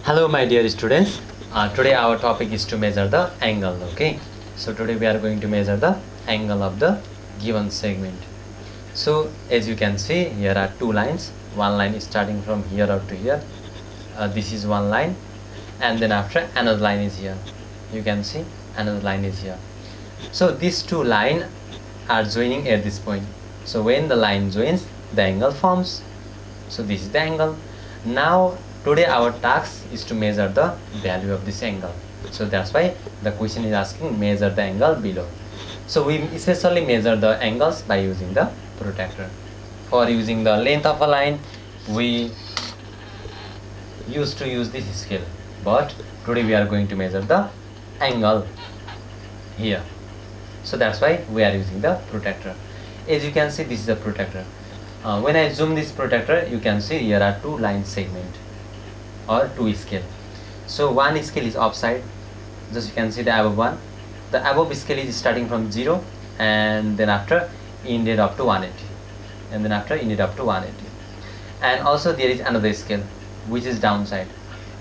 Hello my dear students. Today our topic is to measure the angle. Okay, so today we are going to measure the angle of the given segment. So as you can see, here are two lines. One line is starting from here up to here. This is one line, and then after another line is here. You can see another line is here. So these two lines are joining at this point. So when the line joins, the angle forms. So this is the angle. Now today our task is to measure the value of this angle. So that's why the question is asking measure the angle below. So we especially measure the angles by using the protractor. For using the length of a line, we used to use this scale, but today we are going to measure the angle here. So that's why we are using the protractor. As you can see, this is a protractor. When I zoom this protractor, you can see here are two line segment or two scale. So one scale is offside. Just you can see the above one. The above scale is starting from 0 and then after ended up to 180, and then after ended up to 180. And also there is another scale which is downside,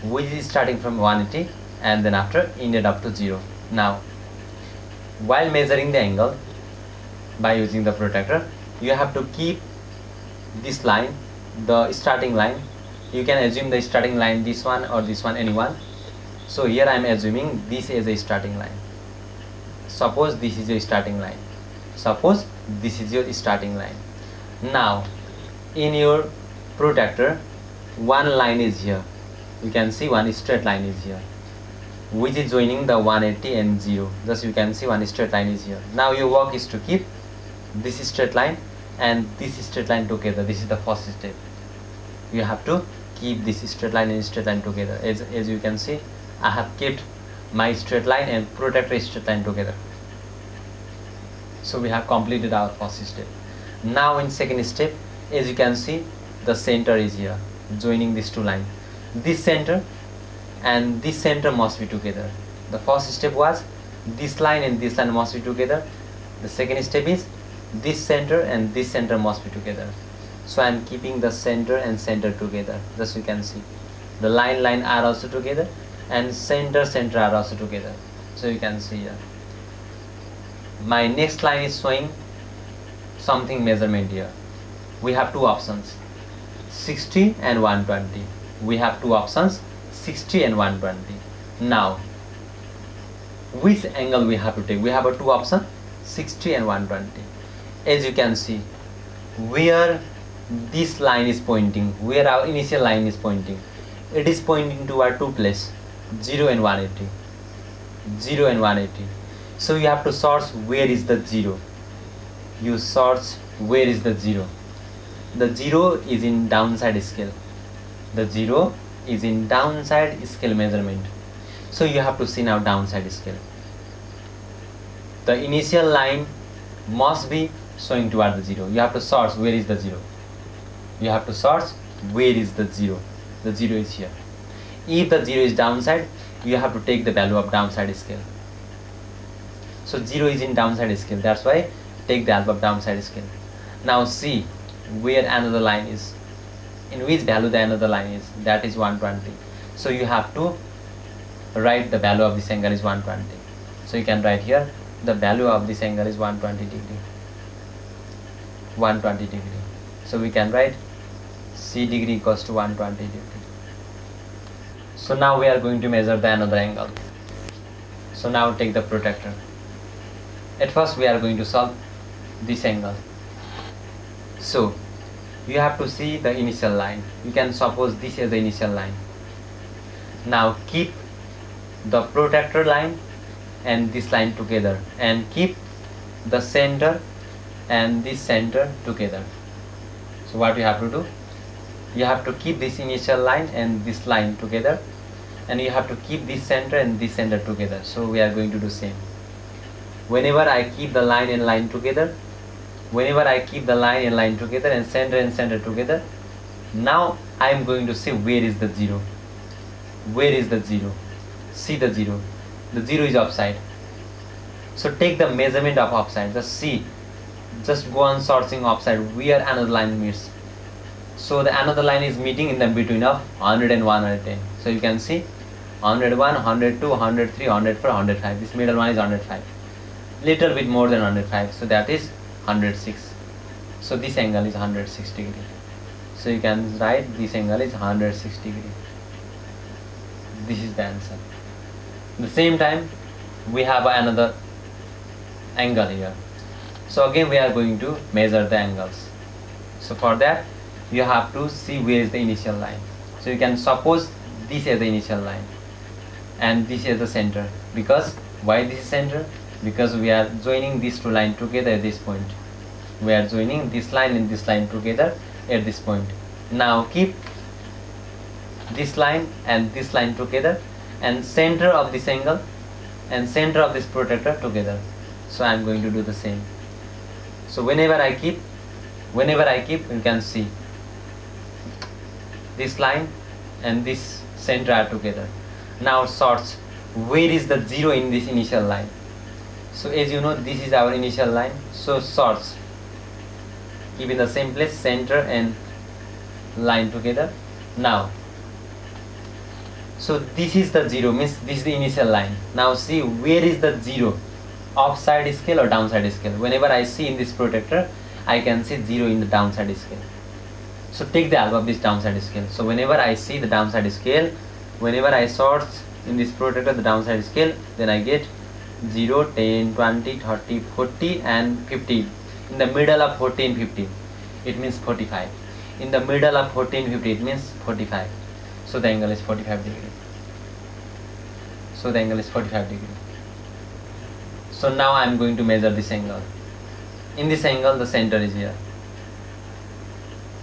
which is starting from 180 and then after ended up to 0. Now while measuring the angle by using the protractor, you have to keep this line, the starting line. You can assume the starting line this one or this one, anyone. So here I am assuming this is a starting line. Suppose this is your starting line. Suppose this is your starting line. Now in your protractor, one line is here. You can see one straight line is here, which is joining the 180 and 0. Thus you can see one straight line is here. Now your work is to keep this straight line and this straight line together. This is the first step. You have to keep this straight line and straight line together. As you can see, I have kept my straight line and protractor straight line together. So we have completed our first step. Now in second step, as you can see, the center is here, joining these two lines. This center and this center must be together. The first step was this line and this line must be together. The second step is this center and this center must be together. So I am keeping the center and center together. Thus you can see the line are also together and center are also together. So you can see here my next line is showing something measurement here. We have two options, 60 and 120. We have two options, 60 and 120. Now which angle we have to take? We have a two option, 60 and 120. As you can see, where this line is pointing, where our initial line is pointing, it is pointing to our two places, 0 and 180. 0 and 180. So you have to search where is the 0. You search where is the 0. The 0 is in downside scale. The 0 is in downside scale measurement. So you have to see now downside scale. The initial line must be showing toward the 0. You have to search where is the 0. You have to search where is the 0. The 0 is here. If the 0 is downside, you have to take the value of downside scale. So 0 is in downside scale. That's why take the value of downside scale. Now see where another line is. In which value the another line is. That is 120. So you have to write the value of this angle is 120. So you can write here the value of this angle is 120 degree. 120 degree. So we can write C degree equals to 120 degree. So now we are going to measure the another angle. So now take the protractor. At first we are going to solve this angle. So you have to see the initial line. You can suppose this is the initial line. Now keep the protractor line and this line together and keep the center and this center together. So what you have to do? You have to keep this initial line and this line together, and you have to keep this center and this center together. So we are going to do same. Whenever I keep the line and line together, whenever I keep the line and line together and center together, now I am going to see where is the 0. Where is the 0? See the 0. The 0 is offside. So take the measurement of offside. Just see. Just go on searching offside where another line meets. So the another line is meeting in the between of 100 and 110. So you can see 101, 102, 103, 104, 105. This middle one is 105. Little bit more than 105. So that is 106. So this angle is 106 degree. So you can write this angle is 106 degree. This is the answer. At the same time, we have another angle here. So again we are going to measure the angles. So for that you have to see where is the initial line. So you can suppose this as the initial line and this is the center. Because why this is center? Because we are joining these two lines together at this point. We are joining this line and this line together at this point. Now keep this line and this line together and center of this angle and center of this protractor together. So I am going to do the same. So whenever I keep, you can see this line and this center are together. Now search where is the zero in this initial line. So as you know, this is our initial line. So search, keep in the same place, center and line together. Now, so this is the zero, means this is the initial line. Now see where is the zero, upside scale or downside scale. Whenever I see in this protractor, I can see zero in the downside scale. So take the value of this downside scale. So whenever I see the downside scale, whenever I search in this protractor the downside scale, then I get 0, 10, 20, 30, 40 and 50. In the middle of 40 and 50, it means 45. In the middle of 40 and 50, it means 45. So the angle is 45 degree. So the angle is 45 degree. So now I am going to measure this angle. In this angle the center is here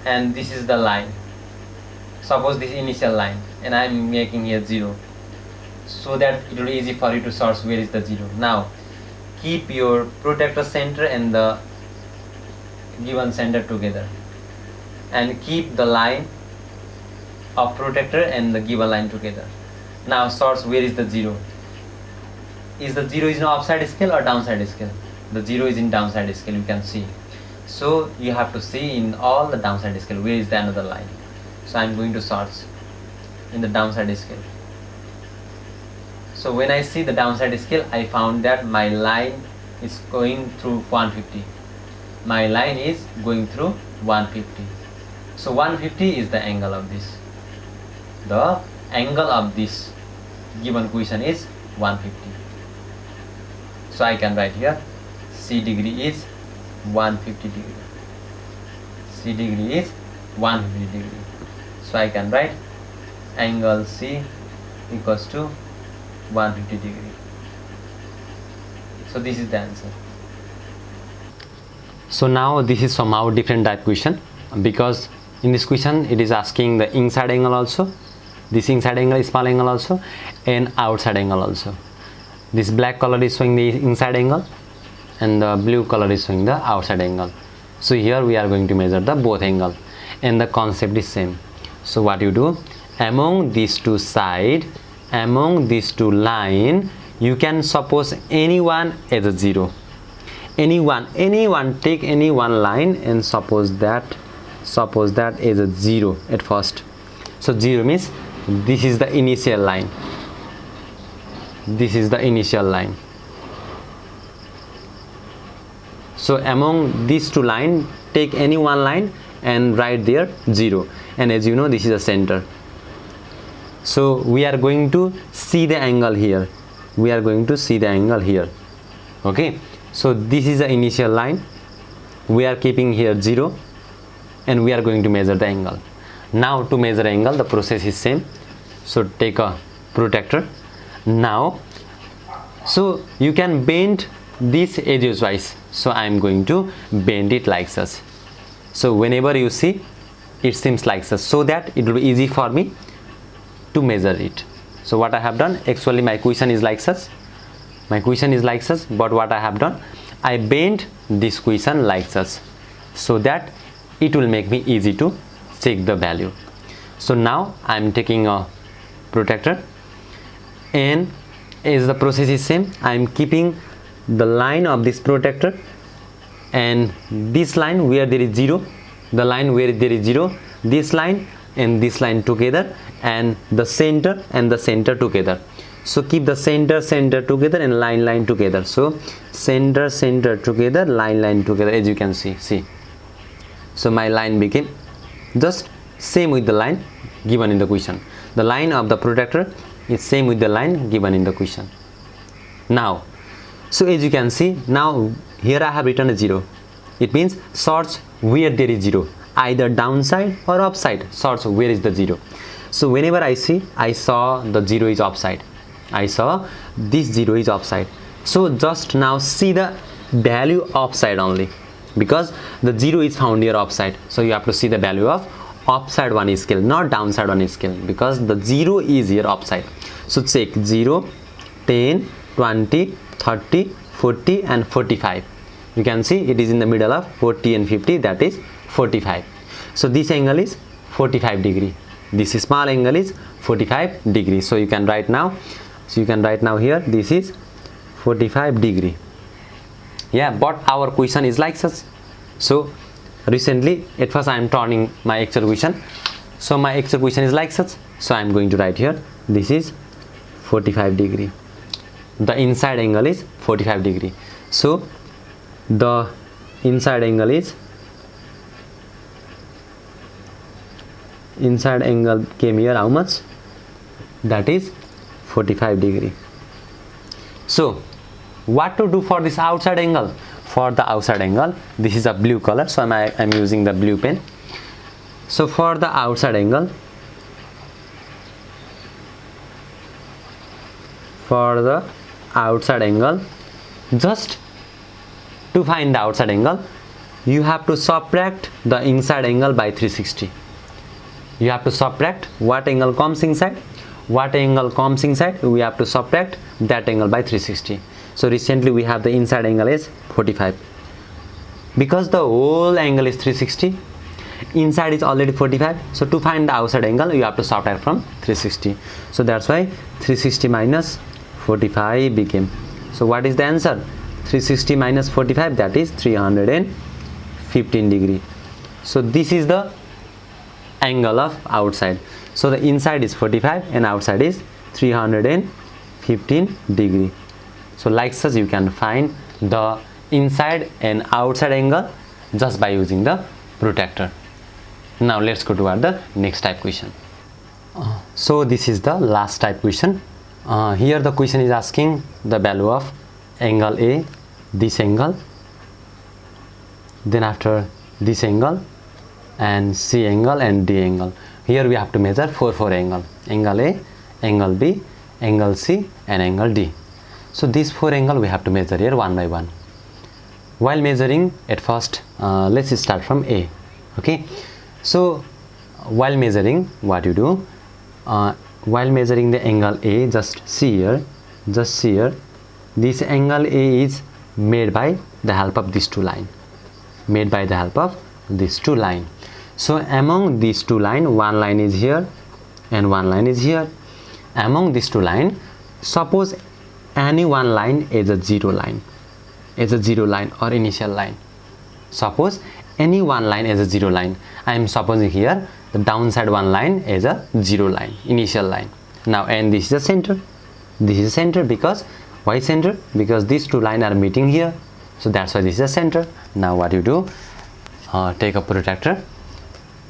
and this is the line. Suppose this initial line and I am making here 0, so that it will be easy for you to source where is the 0. Now keep your protractor center and the given center together and keep the line of protractor and the given line together. Now source where is the 0. Is the 0 is in upside scale or downside scale? The 0 is in downside scale, you can see. So you have to see in all the downside scale where is the another line. So I am going to source in the downside scale. So when I see the downside scale, I found that my line is going through 150. My line is going through 150. So 150 is the angle of this. The angle of this given question is 150. So I can write here C degree is 150 degree. C degree is 150 degree. So I can write angle C equals to 150 degree. So this is the answer. So now this is somehow different type question, because in this question it is asking the inside angle also, this inside angle is small angle also, and outside angle also. This black color is showing the inside angle and the blue color is showing the outside angle. So here we are going to measure the both angle and the concept is same. So what you do, among these two side, among these two line, you can suppose anyone as a 0. Anyone take any one line and suppose that as a 0 at first. So 0 means this is the initial line. This is the initial line. So among these two lines, take any one line and write there 0. And as you know, this is the center. So we are going to see the angle here. We are going to see the angle here. Okay. So this is the initial line. We are keeping here 0 and we are going to measure the angle. Now to measure angle, the process is same. So take a protractor. Now, so you can bend this edges wise. So I am going to bend it like such. So whenever you see, it seems like such, so that it will be easy for me to measure it. So what I have done, actually my question is like such. My question is like such, but what I have done, I bend this question like such, so that it will make me easy to check the value. So now I am taking a protractor, and as the process is same, I am keeping the line of this protractor and this line where there is 0, the line where there is 0, this line and this line together, and the center together. So keep the center together and line together. So center together, line together, as you can see. So my line became just same with the line given in the question. The line of the protractor is same with the line given in the question. Now, so as you can see, now here I have written a 0. It means search where there is 0, either downside or upside. Search where is the 0. So whenever I saw the 0 is upside. I saw this 0 is upside. So just now see the value upside only, because the 0 is found here upside. So you have to see the value of upside one scale, not downside one scale, because the 0 is here upside. So check 0, 10, 20, 30, 40 and 45. You can see it is in the middle of 40 and 50, that is 45. So this angle is 45 degree. This small angle is 45 degree. So you can write now. Here this is 45 degree. Yeah, but our question is like such. So recently at first I am turning my actual question. So my actual question is like such. So I am going to write here, this is 45 degree. The inside angle is 45 degree. So the inside angle came here how much? That is 45 degree. So what to do for this outside angle? For the outside angle, this is a blue color, so I'm using the blue pen. So for the outside angle, just to find the outside angle, you have to subtract the inside angle by 360. You have to subtract what angle comes inside. We have to subtract that angle by 360. So recently we have the inside angle is 45. Because the whole angle is 360, inside is already 45. So to find the outside angle, you have to subtract from 360. So that's why 360 minus 45 became. So what is the answer? 360 minus 45, that is 315 degree. So this is the angle of outside. So the inside is 45 and outside is 315 degree. So like such you can find the inside and outside angle just by using the protractor. Now let's go to the next type question. So this is the last type question. Here the question is asking the value of angle A, this angle, then after this angle, and C angle and D angle. Here we have to measure 4 angle: angle A, angle B, angle C and angle D. So these 4 angle we have to measure here one by one. While measuring, at first let's start from A. Okay, so while measuring, what you do, while measuring the angle A, just see here, this angle A is made by the help of these two lines. So among these two lines, one line is here and one line is here. Among these two lines, suppose any one line is a zero line, or initial line. Suppose any one line is a zero line. I am supposing here the downside one line is a zero line, initial line. Now, and this is the center. This is center because why center? Because these two lines are meeting here. So that's why this is the center. Now what you do? Take a protractor.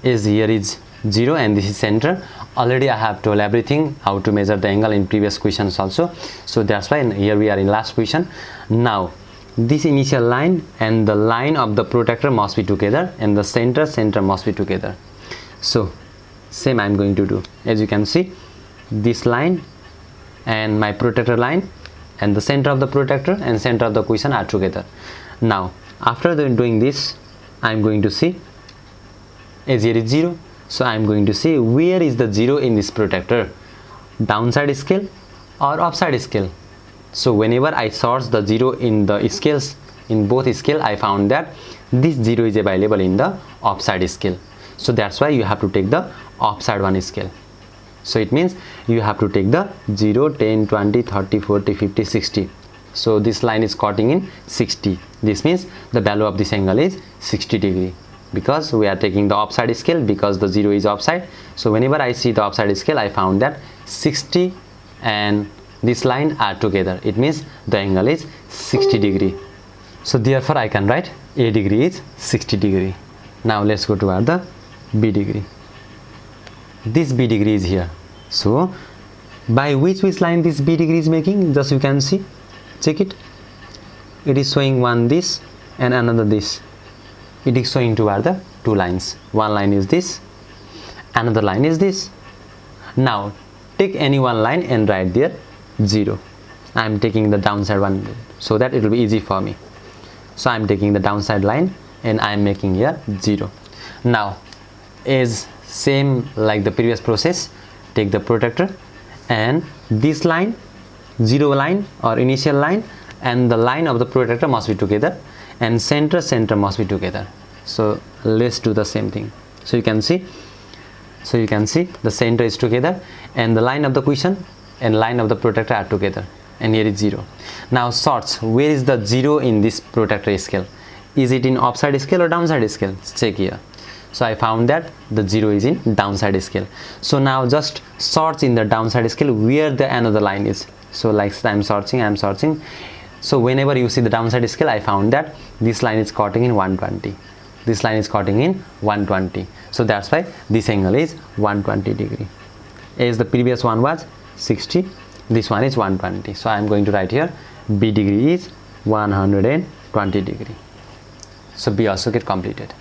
Is here is 0 and this is center. Already I have told everything how to measure the angle in previous questions also. So that's why here we are in last question. Now this initial line and the line of the protractor must be together, and the center must be together. So same I am going to do. As you can see, this line and my protractor line and the center of the protractor and center of the question are together. Now after doing this, I am going to see, as here is 0, so I am going to see where is the 0 in this protractor, downside scale or upside scale. So whenever I search the 0 in the scales, in both scale, I found that this 0 is available in the upside scale. So that's why you have to take the upside one scale. So it means you have to take the 0, 10, 20, 30, 40, 50, 60. So this line is cutting in 60. This means the value of this angle is 60 degree. because we are taking the offside scale, because the 0 is offside. So whenever I see the offside scale, I found that 60 and this line are together. It means the angle is 60 degree. So therefore I can write A degree is 60 degree. Now let's go toward the B degree. This B degree is here. So by which line this B degree is making, just you can see, check it. It is showing one this and another this. It is showing toward the two lines. One line is this, another line is this. Now take any one line and write there 0. I am taking the downside one so that it will be easy for me. So I am taking the downside line and I am making here 0. Now is same like the previous process. Take the protractor and this line, 0 line or initial line, and the line of the protractor must be together, and center must be together. So let's do the same thing. So you can see the center is together and the line of the question and line of the protractor are together, and here is 0. Now sorts, where is the 0 in this protractor scale? Is it in upside scale or downside scale? Check here. So I found that the 0 is in downside scale. So now just search in the downside scale where the another line is. So like I'm searching. So whenever you see the downside scale, I found that this line is cutting in 120. This line is cutting in 120. So that's why this angle is 120 degree. As the previous one was 60, this one is 120. So I am going to write here B degree is 120 degree. So B also get completed.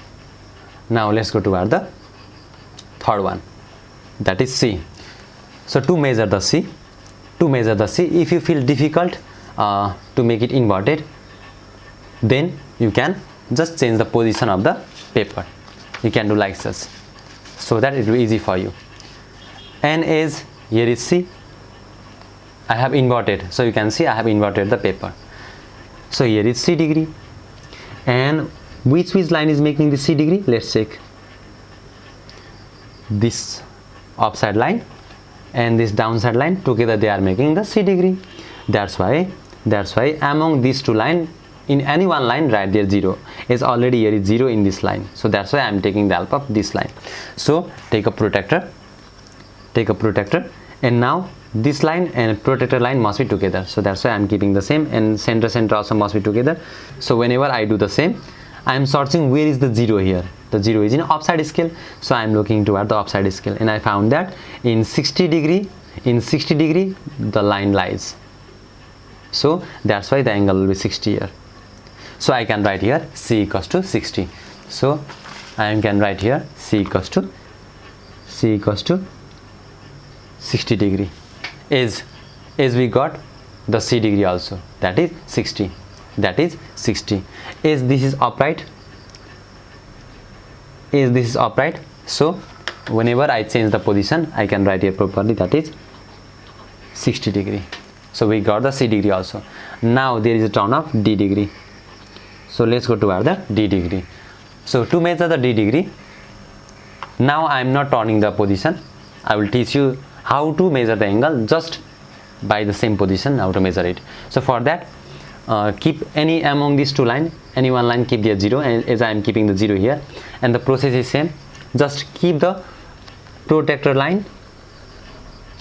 Now let's go toward the third one, that is C. So to measure the C, if you feel difficult to make it inverted, then you can just change the position of the paper. You can do like this, so that it will be easy for you. And as here is C, I have inverted. So you can see I have inverted the paper. So here is C degree, and which line is making the C degree? Let's check. This upside line and this downside line together, they are making the C degree. That's why among these two lines, in any one line write there 0. Is already here is 0 in this line. So that's why I am taking the help of this line. So take a protractor, and now this line and protractor line must be together. So that's why I am keeping the same, and center also must be together. So whenever I do the same, I am searching where is the 0 here. The 0 is in upside scale. So I am looking toward the upside scale, and I found that in 60 degree the line lies. So that's why the angle will be 60 here. So I can write here C equals to 60. So I can write here C equals to 60 degree. As we got the C degree also, that is 60. As this is upright, so whenever I change the position, I can write here properly, that is 60 degree. So we got the C degree also. Now there is a turn of D degree. So let's go toward the D degree. So to measure the D degree, now I am not turning the position. I will teach you how to measure the angle just by the same position, how to measure it. So for that, keep any among these two lines, any one line keep the 0, and as I am keeping the 0 here, and the process is same. Just keep the protractor line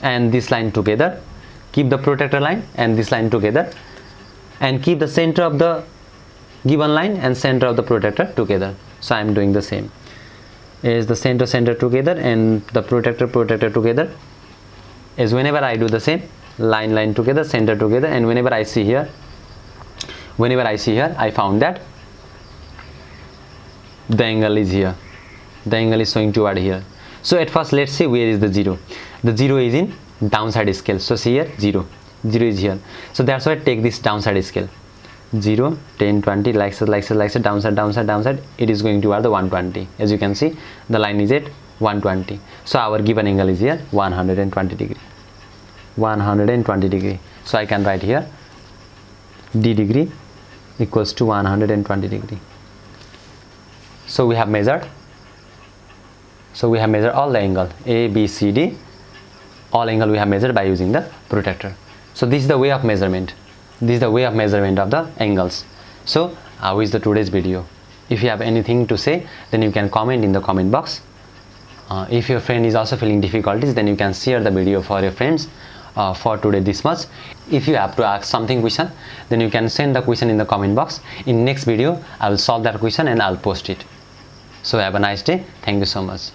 and this line together, keep the protractor line and this line together, and keep the center of the given line and center of the protractor together. So I am doing the same. Is the center together and the protractor together. Is whenever I do the same, line together, center together, and whenever I see here, I found that the angle is here. The angle is showing toward here. So at first let's see where is the 0. The 0 is in downside scale. So see here 0 is here. So that's why I take this downside scale. 0, 10, 20, like so, downside. It is going toward the 120. As you can see, the line is at 120. So our given angle is here 120 degree. 120 degree. So I can write here D degree equals to 120 degree. So we have measured all the angle A, B, C, D. All angle we have measured by using the protractor. So this is the way of measurement. This is the way of measurement of the angles. So how is the today's video? If you have anything to say, then you can comment in the comment box. If your friend is also feeling difficulties, then you can share the video for your friends. For today this much. If you have to ask something question, then you can send the question in the comment box. In next video I will solve that question and I'll post it. So have a nice day. Thank you so much.